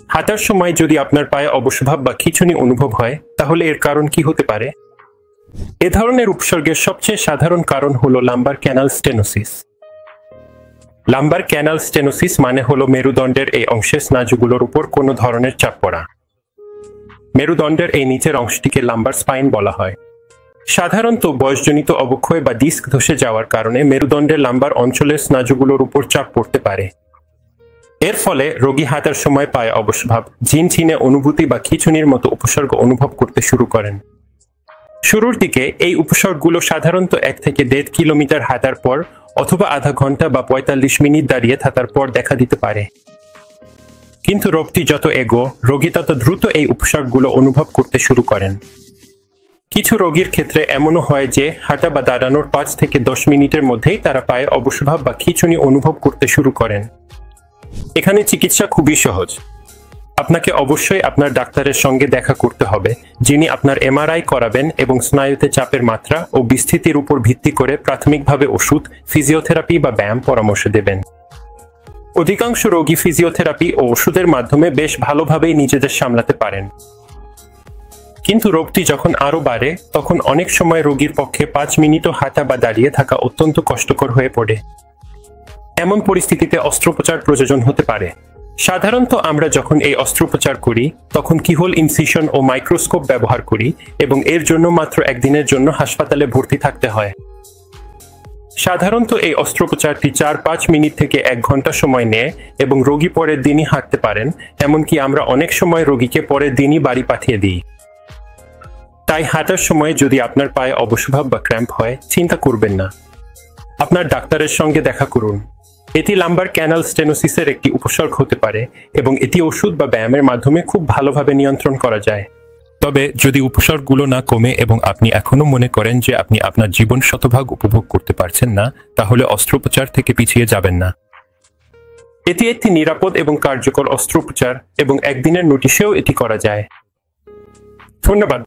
হাঁটার সময় যদি আপনার পায়ে অবসভাব বা খিঁচুনি অনুভব হয়, তাহলে এর কারণ কি হতে পারে? এ ধরনের উপসর্গের সবচেয়ে সাধারণ কারণ হলো lumber canal stenosis. Lumber canal stenosis মানে হলো মেরুদণ্ডের এই অংশের স্নায়ুগুলোর উপর কোনো ধরনের চাপ পড়া। মেরুদণ্ডের এই নিচের অংশটিকে লাম্বার স্পাইন বলা হয়। সাধারণত বয়সজনিত অবক্ষয় বা ডিস্ক ধসে যাওয়ার কারণে মেরুদণ্ডের লাম্বার অঞ্চলের স্নায়ুগুলোর উপর চাপ পড়তে পারে। এর ফলে রোগী হাঁটার সময় পায়ে অবসভাব, ঝিনঝিনে অনুভূতি বা খিঁচুনির মতো উপসর্গ অনুভব করতে শুরু করেন। শুরুর দিকে এই উপসর্গগুলো সাধারণত 1 থেকে 1.5 কিলোমিটার হাঁটার পর অথবা আধা ঘন্টা বা 45 মিনিট দাঁড়িয়ে থাকার পর দেখা দিতে পারে। কিন্তু রোগটি যত রোগী তত দ্রুত এই উপসর্গগুলো অনুভব করতে শুরু করেন। কিছু রোগীর ক্ষেত্রে এমনও হয় যে হাঁটা বা দাঁড়ানোর 5 থেকে 10 মিনিটের মধ্যেই তারা পায়ে অবসভাব বা খিঁচুনি অনুভব করতে শুরু করেন। এখানে চিকিৎসা খুবই সহজ। আপনাকে অবশ্যই আপনার ডাক্তারের সঙ্গে দেখা করতে হবে, যিনি আপনার এমআরআই করাবেন এবং স্নায়ুতে চাপের মাত্রা ও বিস্তৃতির উপর ভিত্তি করে প্রাথমিকভাবে ওষুধ, ফিজিওথেরাপি বা ব্যায়াম পরামর্শ দেবেন। অধিকাংশ রোগী ফিজিওথেরাপি ও ওষুধের মাধ্যমে বেশ ভালোভাবেই নিজেদের সামলাতে পারেন। কিন্তু রোগটি যখন আরো বাড়ে, তখন অনেক সময় রোগীর পক্ষে 5 মিনিটও হাঁটা বা দাঁড়িয়ে থাকা অত্যন্ত কষ্টকর হয়ে পড়ে। এমন পরিস্থিতিতে অস্ত্রোপচার প্রয়োজন হতে পারে। সাধারণত আমরা যখন এই অস্ত্রোপচার করি, তখন কিহোল ইনসিশন ও মাইক্রোস্কোপ ব্যবহার করি এবং এর জন্য মাত্র 1 দিনের জন্য হাসপাতালে ভর্তি থাকতে হয়। সাধারণত এই অস্ত্রোপচারটি 4-5 মিনিট থেকে 1 ঘন্টা সময় নেয় এবং রোগী পরের দিনই হাঁটতে পারেন। এমনকি আমরা অনেক সময় রোগীকে পরের দিনই বাড়ি পাঠিয়ে দিই। তাই হাঁটার সময় যদি আপনার পায়ে অবসভাব বা ক্র্যাম্প হয়, চিন্তা করবেন না। আপনার ডাক্তারের সঙ্গে দেখা করুন। এটি লাম্বার ক্যানাল স্টেনোসিসের একটি উপসর্গ হতে পারে এবং এটি ওষুধ বা ব্যায়ামের মাধ্যমে খুব ভালোভাবে নিয়ন্ত্রণ করা যায়। তবে যদি উপসর্গগুলো না কমে এবং আপনি এখনো মনে করেন যে আপনি আপনার জীবন শতভাগ উপভোগ করতে পারছেন না, তাহলে অস্ত্রোপচার থেকে পিছিয়ে যাবেন না। এটি একটি নিরাপদ এবং কার্যকর অস্ত্রোপচার এবং 1 দিনের নোটিশেও এটি করা যায়। ধন্যবাদ।